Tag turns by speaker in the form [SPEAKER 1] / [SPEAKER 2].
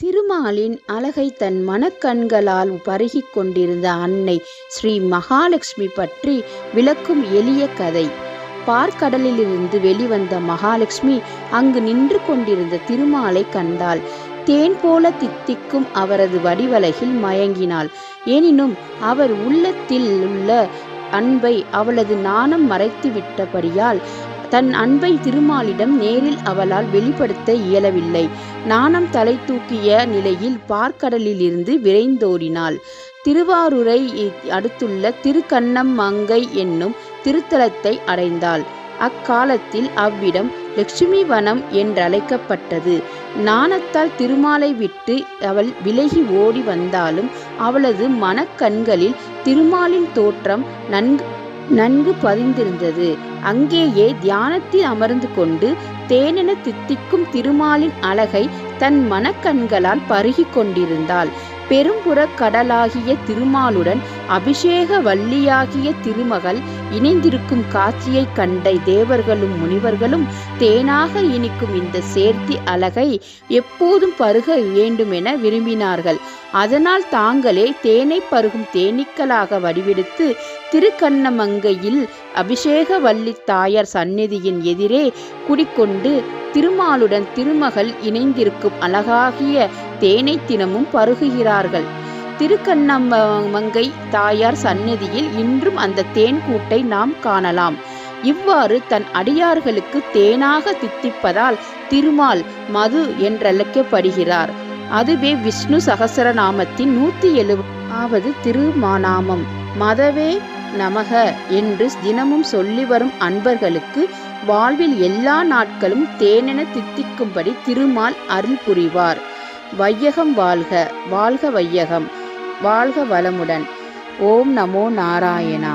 [SPEAKER 1] திருமாலின் அழகை தன் மனக்கண்களால் பருகிக் கொண்டிருந்த அன்னை ஸ்ரீ மகாலட்சுமி பற்றி விளக்கும் எளிய கதை. பார்க்கடலிலிருந்து வெளிவந்த மகாலட்சுமி அங்கு நின்று கொண்டிருந்த திருமாலை கண்டாள். தேன் போல தித்திக்கும் அவரது வடிவழகில் மயங்கினாள். எனினும் அவர் உள்ளத்தில் உள்ள அன்பை அவளது நாணம் மறைத்து விட்டபடியால் தன் அன்பை திருமாலிடம் நேரில் அவளால் வெளிப்படுத்த இயலவில்லை. நாணம் தலை தூக்கிய நிலையில் பார்க்கடலிலிருந்து விரைந்தோடினாள். திருவாரூரை அடுத்துள்ள திருக்கண்ணமங்கை என்னும் திருத்தலத்தை அடைந்தாள். அக்காலத்தில் அவ்விடம் லட்சுமி வனம் என்றழைக்கப்பட்டது. நாணத்தால் திருமாலை விட்டு அவள் விலகி ஓடி வந்தாலும் அவளது மனக்கண்களில் திருமாலின் தோற்றம் நன்கு பதிந்திருந்தது. அங்கேயே தியானத்தில் அமர்ந்து கொண்டு தேனென தித்திக்கும் திருமாலின் அழகை தன் மனக்கண்களால் பருகி கொண்டிருந்தாள். பெரும்புற கடலாகிய திருமாலுடன் அபிஷேக வள்ளியாகிய திருமகள் இணைந்திருக்கும் காட்சியை கண்ட தேவர்களும் முனிவர்களும் தேனாக இனிக்கும் இந்த சேர்த்தி அழகை எப்போதும் பருக வேண்டுமென விரும்பினார்கள். அதனால் தாங்களே தேனை பருகும் தேனீக்களாக வடிவெடுத்து திருக்கண்ணமங்கையில் அபிஷேக வள்ளி தாயார் சந்நிதியின் எதிரே குடிக்கொண்டு திருமாலுடன் திருமகள் இணைந்திருக்கும் அழகாகிய தேனை தினமும் பருகுகிறார்கள். திருக்கண்ணமங்கை தாயார் சந்நிதியில் இன்றும் அந்த தேன் கூட்டை நாம் காணலாம். இவ்வாறு தன் அடியார்களுக்கு தேனாக தித்திப்பதால் திருமால் மது என்றழைக்கப்படுகிறார். அதுவே விஷ்ணு சகசரநாமத்தின் 170வது திருநாமம். மதவே நமக என்று தினமும் சொல்லி வரும் அன்பர்களுக்கு வாழ்வில் எல்லா நாட்களும் தேனென தித்திக்கும்படி திருமால் அருள் புரிவார். வையகம் வாழ்க, வாழ்க வையகம், வாழ்க வளமுடன். ஓம் நமோ நாராயணா.